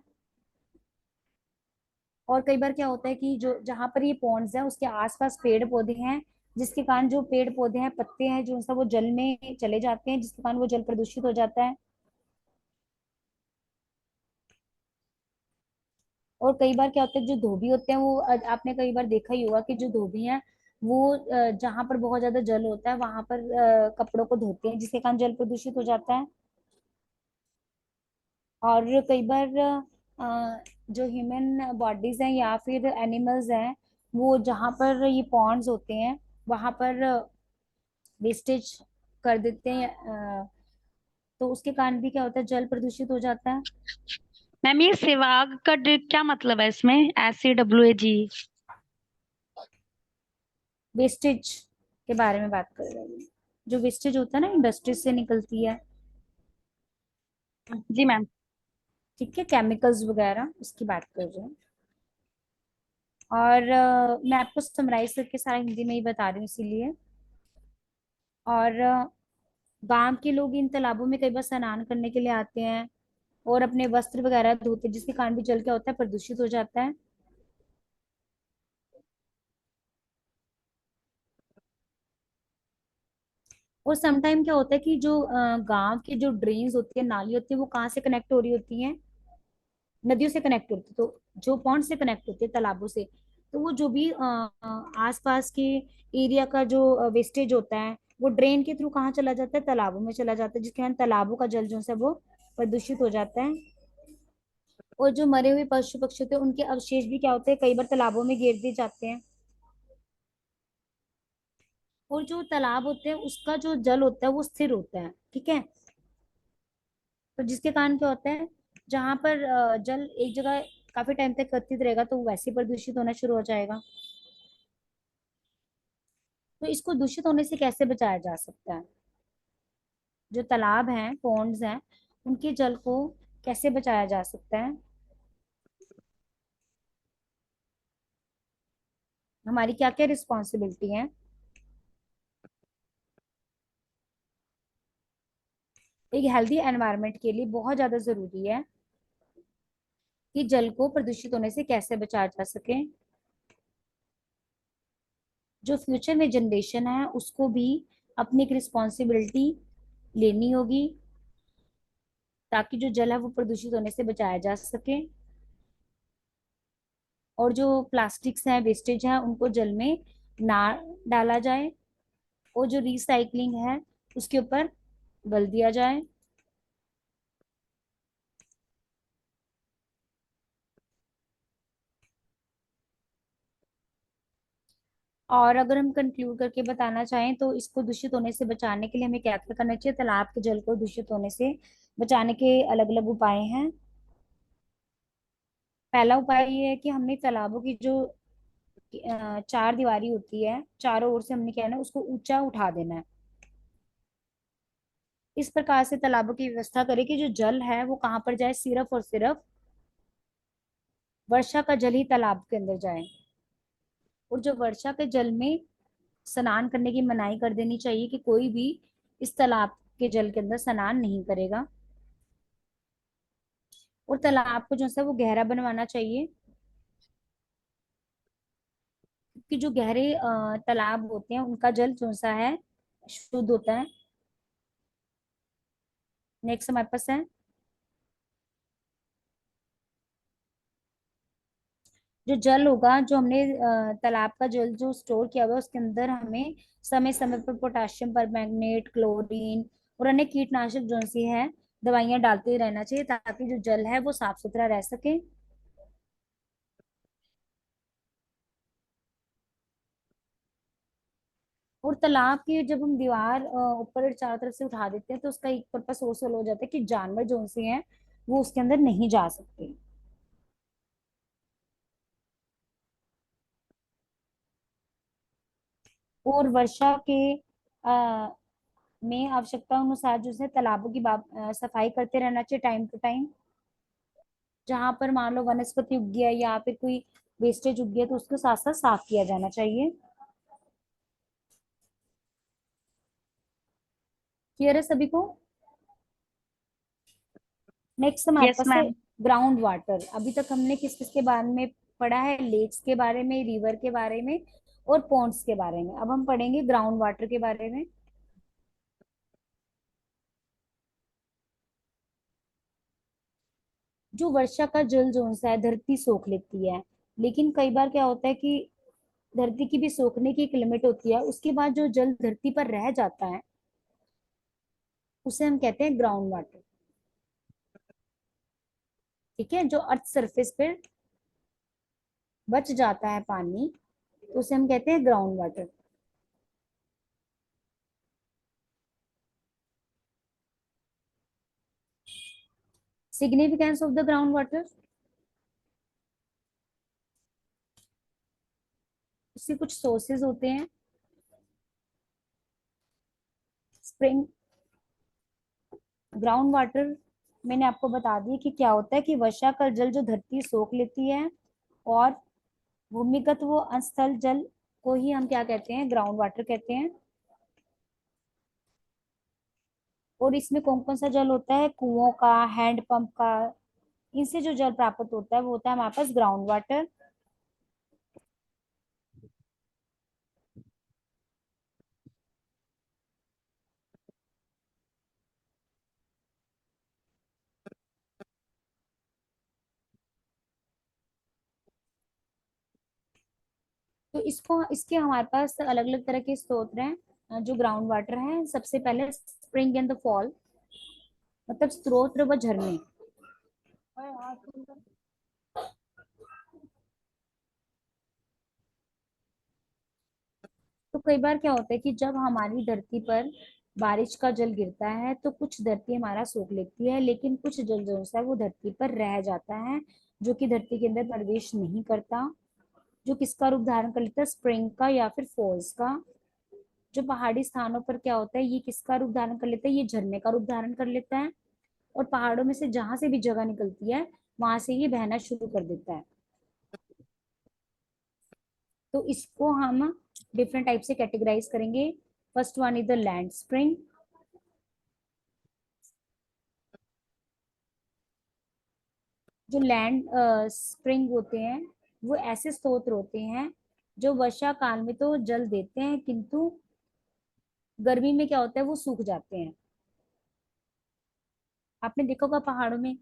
और कई बार क्या होता है कि जो जहां पर ये पॉन्ड्स हैं उसके आसपास पेड़ पौधे हैं, जिसके कारण जो पेड़ पौधे हैं, पत्ते हैं, जो सा वो जल में चले जाते हैं, जिसके कारण वो जल प्रदूषित हो जाता है। और कई बार क्या होता है, जो धोबी होते हैं वो आपने कई बार देखा ही होगा कि जो धोबी हैं वो जहां पर बहुत ज्यादा जल होता है वहां पर कपड़ों को धोते हैं, जिसके कारण जल प्रदूषित हो जाता है। और कई बार जो ह्यूमन बॉडीज हैं या फिर एनिमल्स हैं, वो जहां पर ये पॉन्ड्स होते हैं वहां पर वेस्टेज कर देते हैं, तो उसके कारण भी क्या होता है, जल प्रदूषित हो जाता है। मैम ये सेवाग का क्या मतलब है इसमें? SCWAG। वेस्टेज के बारे में बात कर रहे हैं। जो वेस्टेज होता है ना, इंडस्ट्री से निकलती है, जी मैम। ठीक है, केमिकल्स वगैरह, उसकी बात कर रहे हैं। और मैं आपको समराइज करके सारा हिंदी में ही बता रही हूँ इसीलिए। और गांव के लोग इन तालाबों में कई बार स्नान करने के लिए आते हैं और अपने वस्त्र वगैरह धोते हैं, जिसके कारण भी जल क्या होता है, प्रदूषित हो जाता है। और समटाइम क्या होता है कि जो गांव के जो ड्रेन्स होती है, नाली होती है, वो कहाँ से कनेक्ट हो रही होती हैं? नदियों से कनेक्ट होती है, तो जो पॉन्ड से कनेक्ट होते हैं, तालाबों से, तो वो जो भी आसपास के एरिया का जो वेस्टेज होता है वो ड्रेन के थ्रू कहाँ चला जाता है? तालाबों में चला जाता है, जिसके कारण तालाबों का जल जो है वो प्रदूषित हो जाता है। और जो मरे हुए पशु पक्षी होते हैं उनके अवशेष भी क्या होते हैं, कई बार तालाबों में गिर दिए जाते हैं। और जो तालाब होते हैं उसका जो जल होता है वो स्थिर होता है, ठीक है। तो जिसके कारण क्या होता है, जहां पर जल एक जगह काफी टाइम तक एकत्रित रहेगा तो वो वैसे ही प्रदूषित होना शुरू हो जाएगा। तो इसको दूषित होने से कैसे बचाया जा सकता है? जो तालाब हैं, पॉन्ड्स हैं, उनके जल को कैसे बचाया जा सकता है? हमारी क्या क्या रिस्पॉन्सिबिलिटी है? एक हेल्दी एनवायरनमेंट के लिए बहुत ज्यादा जरूरी है कि जल को प्रदूषित होने से कैसे बचाया जा सके। जो फ्यूचर में जनरेशन है उसको भी अपनी एक रिस्पॉन्सिबिलिटी लेनी होगी, ताकि जो जल है वो प्रदूषित होने से बचाया जा सके। और जो प्लास्टिक्स है, वेस्टेज है, उनको जल में ना डाला जाए, और जो रिसाइकलिंग है उसके ऊपर बल दिया जाए। और अगर हम कंक्लूड करके बताना चाहें तो इसको दूषित होने से बचाने के लिए हमें क्या क्या करना चाहिए। तालाब के जल को दूषित होने से बचाने के अलग अलग उपाय हैं। पहला उपाय ये है कि हमने तालाबों की जो चार दीवारी होती है, चारों ओर से हमने क्या है ना उसको ऊंचा उठा देना है। इस प्रकार से तालाबों की व्यवस्था करें कि जो जल है वो कहाँ पर जाए, सिर्फ और सिर्फ वर्षा का जल ही तालाब के अंदर जाए। और जो वर्षा के जल में स्नान करने की मनाही कर देनी चाहिए, कि कोई भी इस तालाब के जल के अंदर स्नान नहीं करेगा। और तालाब को जो है वो गहरा बनवाना चाहिए, क्योंकि जो गहरे तालाब होते हैं उनका जल जो सा है शुद्ध होता है। नेक्स्ट हमारे पास है जो जल होगा, जो हमने तालाब का जल जो स्टोर किया हुआ है उसके अंदर हमें समय समय पर पोटाशियम परमैंगनेट, क्लोरीन और अन्य कीटनाशक जो सी है दवाइयां डालते रहना चाहिए, ताकि जो जल है वो साफ सुथरा रह सके। और तालाब की जब हम दीवार ऊपर चारों तरफ से उठा देते हैं तो उसका एक पर्पस सोर्स हो जाता है कि जानवर जो से हैं वो उसके अंदर नहीं जा सकते। और वर्षा के में आवश्यकता अनुसार जो है तालाबों की सफाई करते रहना चाहिए टाइम टू टाइम। जहां पर मान लो वनस्पति उग गया या फिर कोई वेस्टेज उग गया तो उसको साथ साथ साफ किया जाना चाहिए। क्लियर है सभी को। नेक्स्ट हमारे यस पास है मैम। Ground water. अभी तक हमने किस किस के बारे में पढ़ा है, लेक्स के बारे में, रिवर के बारे में और पॉन्ड्स के बारे में। अब हम पढ़ेंगे ग्राउंड वाटर के बारे में। जो वर्षा का जल जो सा है धरती सोख लेती है, लेकिन कई बार क्या होता है कि धरती की भी सोखने की एक लिमिट होती है। उसके बाद जो जल धरती पर रह जाता है उसे हम कहते हैं ग्राउंड वाटर। ठीक है, जो अर्थ सरफेस पे बच जाता है पानी तो उसे हम कहते हैं ground water. Significance of the ground water, उसके कुछ सोर्सेज होते हैं। स्प्रिंग ग्राउंड वाटर मैंने आपको बता दी कि क्या होता है, कि वर्षा का जल जो धरती सोख लेती है और भूमिगत वो स्थल जल को ही हम क्या कहते हैं, ग्राउंड वाटर कहते हैं। और इसमें कौन कौन सा जल होता है, कुओं का, हैंडपंप का, इनसे जो जल प्राप्त होता है वो होता है हमारे पास ग्राउंड वाटर। तो इसको इसके हमारे पास अलग अलग तरह के स्रोत हैं। जो ग्राउंड वाटर है, सबसे पहले स्प्रिंग एंड द फॉल, मतलब स्रोत व झरने। तो कई बार क्या होता है कि जब हमारी धरती पर बारिश का जल गिरता है तो कुछ धरती हमारा सोख लेती है, लेकिन कुछ जल जो है वो धरती पर रह जाता है, जो कि धरती के अंदर प्रवेश नहीं करता। जो किसका रूप धारण कर लेता है, स्प्रिंग का या फिर फॉल्स का। जो पहाड़ी स्थानों पर क्या होता है, ये किसका रूप धारण कर लेता है, ये झरने का रूप धारण कर लेता है। और पहाड़ों में से जहां से भी जगह निकलती है वहां से ये बहना शुरू कर देता है। तो इसको हम डिफरेंट टाइप से कैटेगराइज करेंगे। First one is the land spring. जो लैंड स्प्रिंग होते हैं वो ऐसे स्रोत होते हैं जो वर्षा काल में तो जल देते हैं, किंतु गर्मी में क्या होता है वो सूख जाते हैं। आपने देखा होगा पहाड़ों में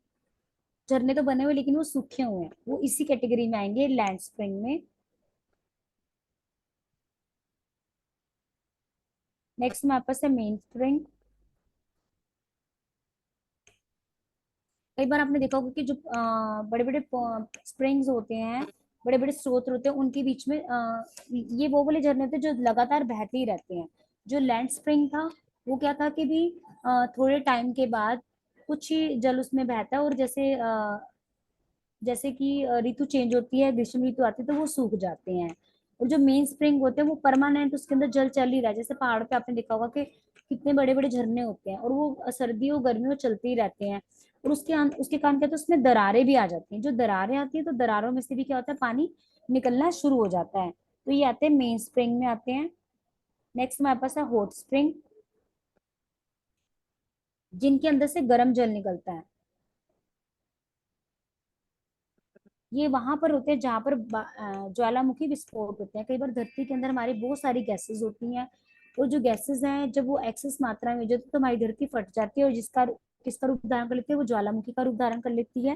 झरने तो बने हुए लेकिन वो सूखे हुए हैं, वो इसी कैटेगरी में आएंगे लैंड स्प्रिंग में। नेक्स्ट हमारे पास है मेन स्प्रिंग। कई बार आपने देखा होगा कि जो बड़े बड़े स्प्रिंग्स होते हैं, बड़े बड़े स्रोत होते हैं, उनके बीच में ये वो वाले झरने होते हैं जो लगातार बहते ही रहते हैं। जो लैंड स्प्रिंग था वो क्या था कि भी थोड़े टाइम के बाद कुछ ही जल उसमें बहता है, और जैसे कि ऋतु चेंज होती है, ग्रीष्म ऋतु आती है तो वो सूख जाते हैं। और जो मेन स्प्रिंग होते हैं वो परमानेंट उसके अंदर जल चल ही रहा है। जैसे पहाड़ पे आपने देखा होगा कि कितने बड़े बड़े झरने होते हैं और वो सर्दियों गर्मियों चलते ही रहते हैं। और उसके कारण क्या होता है, उसमें दरारें भी आ जाती हैं। जो दरारें आती है तो दरारों में से भी क्या होता है, पानी निकलना शुरू हो जाता है। तो ये आते हैं मेन स्प्रिंग में आते हैं। नेक्स्ट हमारे पास है हॉट स्प्रिंग, जिनके अंदर से गर्म जल निकलता है। ये वहां पर होते हैं जहां पर ज्वालामुखी विस्फोट होते हैं। कई बार धरती के अंदर हमारी बहुत सारी गैसेस होती हैं, और जो गैसेस हैं जब वो एक्सेस मात्रा में हो जाती है तो हमारी धरती फट जाती है, और जिसका किसका रूप धारण कर लेती है, वो ज्वालामुखी का रूप धारण कर लेती है।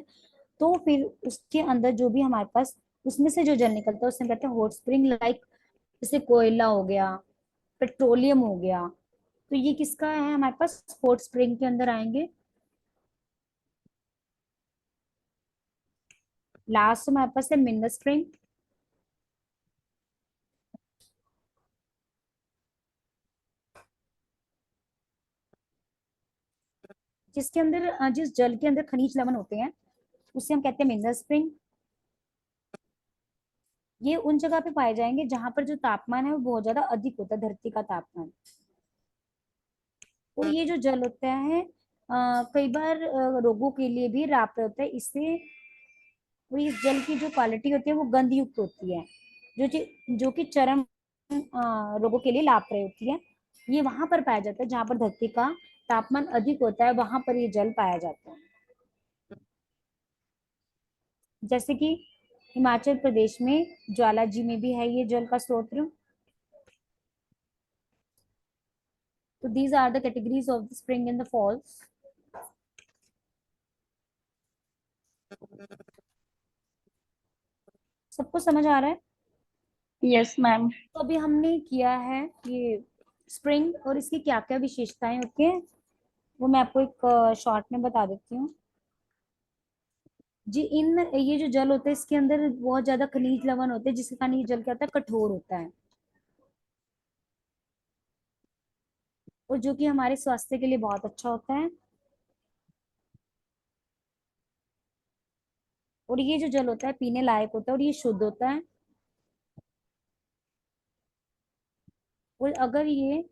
तो फिर उसके अंदर जो भी हमारे पास उसमें से जो जल निकलता है उसे कहते हैं हॉट स्प्रिंग। लाइक जैसे कोयला हो गया, पेट्रोलियम हो गया, तो ये किसका है, हमारे पास हॉट स्प्रिंग के अंदर आएंगे। लास्ट हमारे पास है मिनरल स्प्रिंग, जिसके अंदर जिस जल के अंदर खनिज लवण होते हैं उसे हम कहते हैं मिनरल स्प्रिंग। ये उन जगह पे पाए जाएंगे जहां पर जो तापमान है वो बहुत ज्यादा अधिक होता है, धरती का तापमान। और ये जो जल होता है कई बार रोगों के लिए भी लाभप्रद होता है इससे। और इस जल की जो क्वालिटी होती है वो गंध युक्त होती है, जो कि चरम रोगों के लिए लाभप्रद होती है। ये वहां पर पाया जाता है जहां पर धरती का तापमान अधिक होता है, वहां पर ये जल पाया जाता है। जैसे कि हिमाचल प्रदेश में ज्वाला जी में भी है ये जल का स्रोत। तो these are the categories of the spring and the falls. सबको समझ आ रहा है? Yes ma'am. तो अभी हमने किया है ये स्प्रिंग और इसकी क्या क्या विशेषताएं होती हैं, वो मैं आपको एक शॉर्ट में बता देती हूँ। जी, इन ये जो जल होता है इसके अंदर बहुत ज्यादा खनिज लवण होते हैं, जिसके कारण ये जल क्या होता है, कठोर होता है, और जो कि हमारे स्वास्थ्य के लिए बहुत अच्छा होता है। और ये जो जल होता है पीने लायक होता है और ये शुद्ध होता है। और अगर ये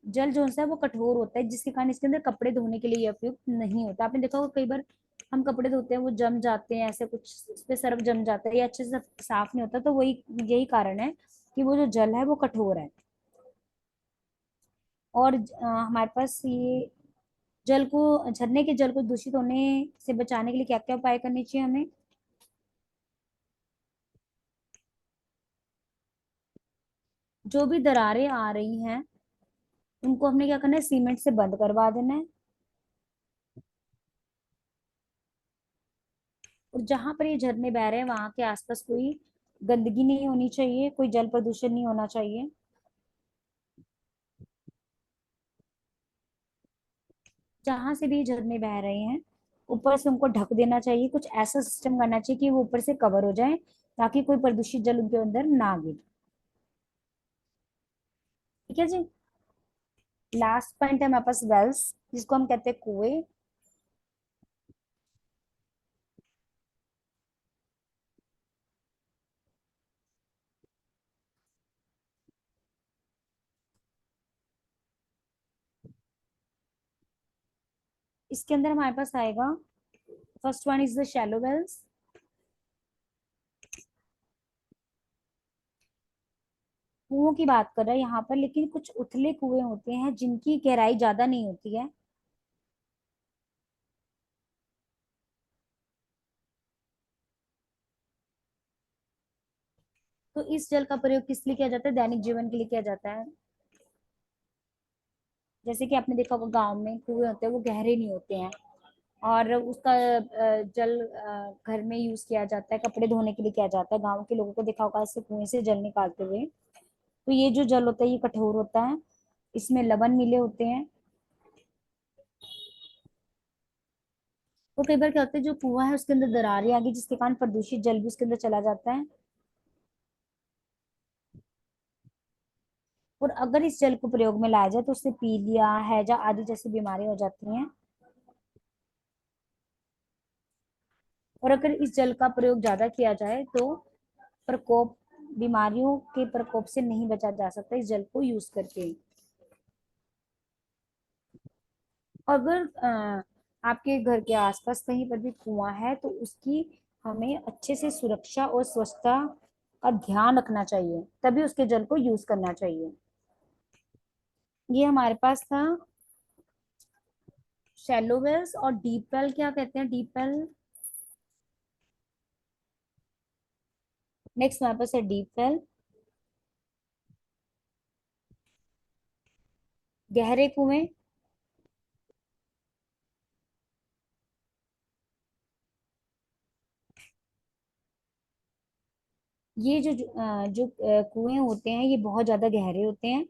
जल जो है वो कठोर होता है, जिसके कारण इसके अंदर कपड़े धोने के लिए ये उपयुक्त नहीं होता। आपने देखा होगा कई बार हम कपड़े धोते हैं वो जम जाते हैं, ऐसे कुछ उस पे सर्फ जम जाता है या अच्छे से साफ नहीं होता, तो वही यही कारण है कि वो जो जल है वो कठोर है। और हमारे पास ये जल को झरने के जल को दूषित होने से बचाने के लिए क्या क्या उपाय करने चाहिए हमें। जो भी दरारें आ रही हैं उनको हमने क्या करना है, सीमेंट से बंद करवा देना है। और जहां पर ये झरने बह रहे हैं वहां के आसपास कोई गंदगी नहीं होनी चाहिए, कोई जल प्रदूषण नहीं होना चाहिए। जहां से भी ये झरने बह रहे हैं ऊपर से उनको ढक देना चाहिए, कुछ ऐसा सिस्टम करना चाहिए कि वो ऊपर से कवर हो जाए, ताकि कोई प्रदूषित जल उनके अंदर ना गिरे। ठीक है जी। लास्ट पॉइंट है हमारे पास वेल्स, जिसको हम कहते हैं कुएं। इसके अंदर हमारे पास आएगा, first one is the shallow wells. कुओं की बात कर रहे हैं यहाँ पर, लेकिन कुछ उथले कुएं होते हैं जिनकी गहराई ज्यादा नहीं होती है। तो इस जल का प्रयोग किस लिए किया जाता है? दैनिक जीवन के लिए किया जाता है। जैसे कि आपने देखा होगा गांव में कुएं होते हैं, वो गहरे नहीं होते हैं, और उसका जल घर में यूज किया जाता है, कपड़े धोने के लिए किया जाता है। गांव के लोगों को देखा होगा ऐसे कुएं से जल निकालते हुए। तो ये जो जल होता है ये कठोर होता है, इसमें लवण मिले होते हैं। तो कई बार क्या होता है, जो कुआं है उसके अंदर दरारें आ गई, जिसके कारण प्रदूषित जल भी उसके अंदर चला जाता है। और अगर इस जल को प्रयोग में लाया जाए तो उससे पीलिया, हैजा आदि जैसी बीमारी हो जाती हैं। और अगर इस जल का प्रयोग ज्यादा किया जाए तो प्रकोप बीमारियों के प्रकोप से नहीं बचा जा सकता इस जल को यूज करके। अगर आपके घर के आसपास कहीं पर भी कुआं है तो उसकी हमें अच्छे से सुरक्षा और स्वच्छता का ध्यान रखना चाहिए, तभी उसके जल को यूज करना चाहिए। ये हमारे पास था शैलो वेल्स। और डीप वेल क्या कहते हैं? डीप वेल, नेक्स्ट हमारे पास है डीप वेल, गहरे कुएं। ये जो कुएं होते हैं ये बहुत ज्यादा गहरे होते हैं।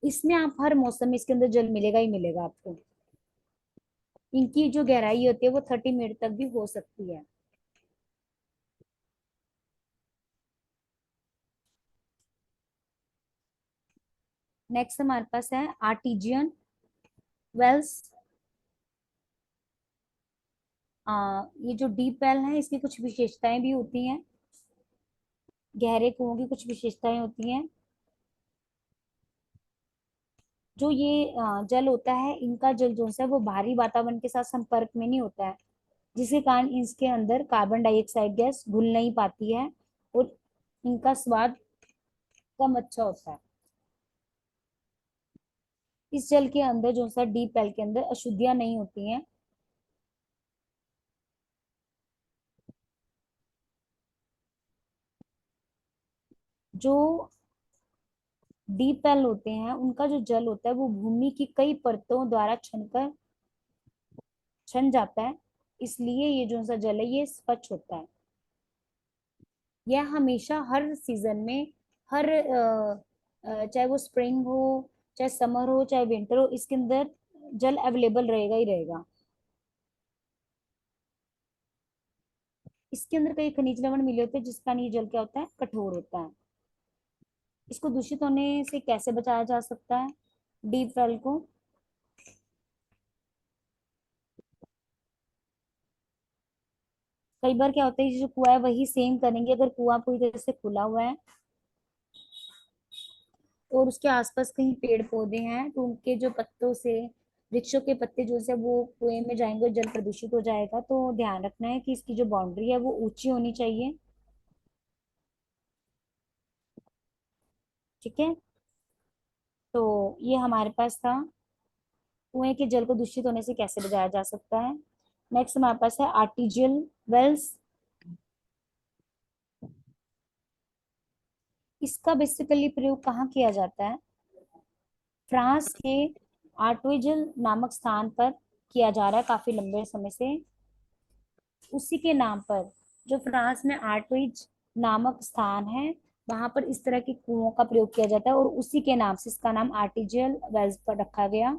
इसमें आप हर मौसम में इसके अंदर जल मिलेगा ही मिलेगा आपको। इनकी जो गहराई होती है वो 30 मीटर तक भी हो सकती है। नेक्स्ट हमारे पास है आर्टिजियन वेल्स। ये जो डीप वेल है इसकी कुछ विशेषताएं भी होती हैं, गहरे कुओं की कुछ विशेषताएं होती हैं। जो ये जल होता है, इनका जल जो है वो बाहरी वातावरण के साथ संपर्क में नहीं होता है, जिसके कारण इसके अंदर कार्बन डाइऑक्साइड गैस घुल नहीं पाती है, और इनका स्वाद कम अच्छा होता है। इस जल के अंदर जो सा डीप वेल के अंदर अशुद्धियां नहीं होती हैं। जो डीप वेल होते हैं उनका जो जल होता है वो भूमि की कई परतों द्वारा छन जाता है, इसलिए ये जो सा जल है ये स्वच्छ होता है। यह हमेशा हर सीजन में, हर चाहे वो स्प्रिंग हो, चाहे समर हो, चाहे विंटर हो, इसके अंदर जल अवेलेबल रहेगा ही रहेगा। इसके अंदर कई खनिज लवण मिले होते हैं, जिसका ये जल क्या होता है? कठोर होता है। इसको दूषित होने से कैसे बचाया जा सकता है डीप वेल को? कई बार क्या होता है, जो कुआ है वही सेम करेंगे। अगर कुआ पूरी तरह से खुला हुआ है और उसके आसपास कहीं पेड़ पौधे हैं तो उनके जो पत्तों से, वृक्षों के पत्ते जो से वो कुएं में जाएंगे और जल प्रदूषित हो जाएगा। तो ध्यान रखना है कि इसकी जो बाउंड्री है वो ऊंची होनी चाहिए। ठीक है, तो ये हमारे पास था कुएं के जल को दूषित होने से कैसे बचाया जा सकता है। नेक्स्ट हमारे पास है आर्टिजियल वेल्स। इसका बेसिकली प्रयोग कहाँ किया जाता है? फ्रांस के आर्टविजल नामक स्थान पर किया जा रहा है काफी लंबे समय से। उसी के नाम पर, जो फ्रांस में आर्टविज नामक स्थान है, वहां पर इस तरह के कुओं का प्रयोग किया जाता है, और उसी के नाम से इसका नाम आर्टिजियल वेल्स पर रखा गया।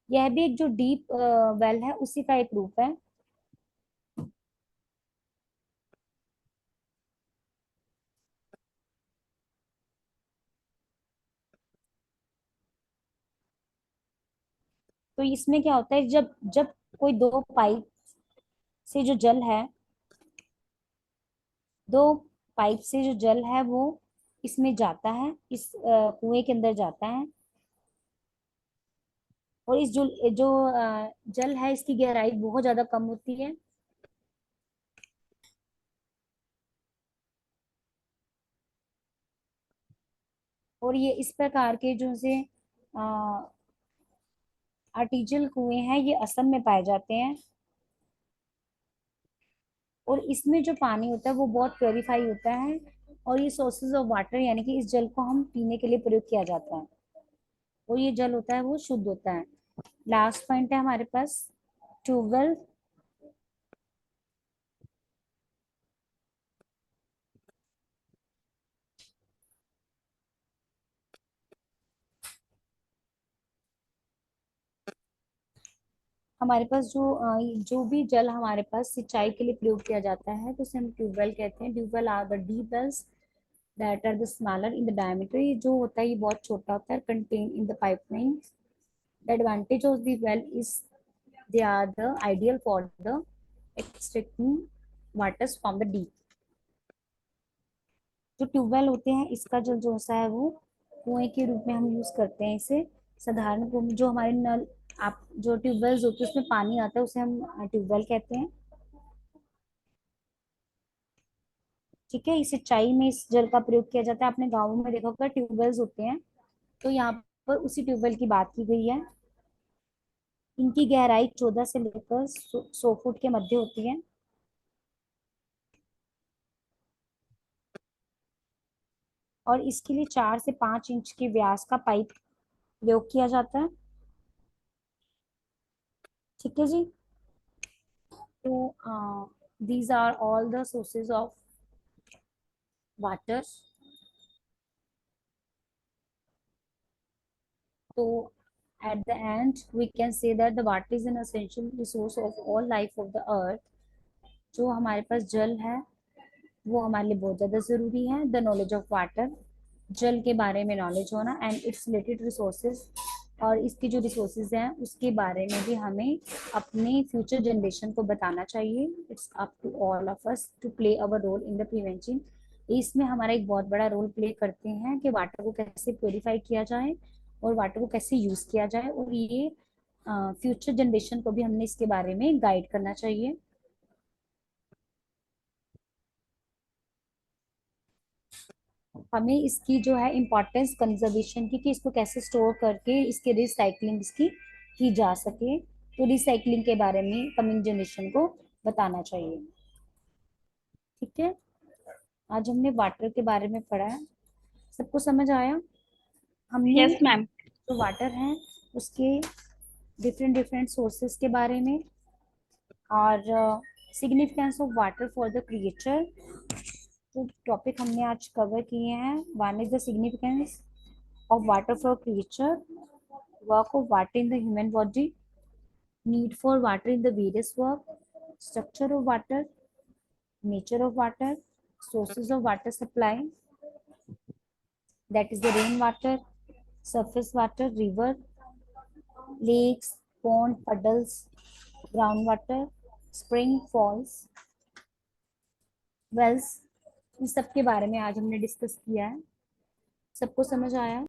यह भी एक जो डीप वेल है उसी का एक रूप है। तो इसमें क्या होता है, जब जब कोई दो पाइप से जो जल है, दो पाइप से जो जल है वो इसमें जाता है, इस कुएं के अंदर जाता है। और इस जो जो जल है इसकी गहराई बहुत ज्यादा कम होती है। और ये इस प्रकार के जो से आर्टिजियल कुएं हैं ये असम में पाए जाते हैं। और इसमें जो पानी होता है वो बहुत प्योरीफाई होता है, और ये सोर्सेज ऑफ वाटर यानी कि इस जल को हम पीने के लिए प्रयोग किया जाता है, और ये जल होता है वो शुद्ध होता है। लास्ट पॉइंट है हमारे पास ट्यूबवेल। हमारे पास जो भी जल हमारे पास सिंचाई के लिए प्रयोग किया जाता है तो उसे हम ट्यूबवेल कहते हैं। Tube well are the deep wells that are the smaller in the diameter. ये जो होता है ये बहुत छोटा होता है, contain in the pipeline. The advantage of the well is they are the ideal for the extracting waters from the deep. जो ट्यूबवेल होते हैं इसका जल जो होता है वो कुएं के रूप में हम यूज करते हैं इसे। साधारण जो हमारे नल, आप जो ट्यूबवेल्स होते हैं उसमें पानी आता है उसे हम ट्यूबवेल कहते हैं। ठीक है, इस सिंचाई में इस जल का प्रयोग किया जाता है। आपने गाँवों में देखा होगा ट्यूबवेल्स होते हैं, तो यहाँ पर उसी ट्यूबवेल की बात की गई है। इनकी गहराई 14 से लेकर 100 फुट के मध्य होती है, और इसके लिए 4 से 5 इंच के व्यास का पाइप प्रयोग किया जाता है। ठीक है जी। तो these are all the sources of water. So at the end we can say that the water is an essential resource of all life of the earth. जो हमारे पास जल है वो हमारे लिए बहुत ज़्यादा ज़रूरी है। द नॉलेज ऑफ वाटर, जल के बारे में नॉलेज होना, एंड इट्स रिलेटेड रिसोर्सेज, और इसके जो रिसोर्सेज हैं उसके बारे में भी हमें अपने फ्यूचर जनरेशन को बताना चाहिए। It's up to all of us to play our role in the prevention. इसमें हमारा एक बहुत बड़ा रोल प्ले करते हैं कि वाटर को कैसे प्योरीफाई किया जाए और वाटर को कैसे यूज़ किया जाए, और ये फ्यूचर जनरेशन को भी हमने इसके बारे में गाइड करना चाहिए। हमें इसकी जो है इम्पोर्टेंस कंजर्वेशन की, कि इसको कैसे स्टोर करके इसके रिसाइकलिंग इसकी की जा सके, तो रिसाइकलिंग के बारे में कमिंग जनरेशन को बताना चाहिए। ठीक है, आज हमने वाटर के बारे में पढ़ा है। सबको समझ आया? हमने यस मैम। जो वाटर है उसके डिफरेंट डिफरेंट सोर्सेस के बारे में, और significance of water for the creature, जो टॉपिक हमने आज कवर किए हैं। One is the significance of water for creature, work of water in the human body, need for water in the various work, structure of water, nature of water, sources of water supply, that is the rainwater, surface water, river, lakes, pond, puddles, groundwater, spring, falls, wells, इन सब के बारे में आज हमने discuss किया है। सबको समझ आया?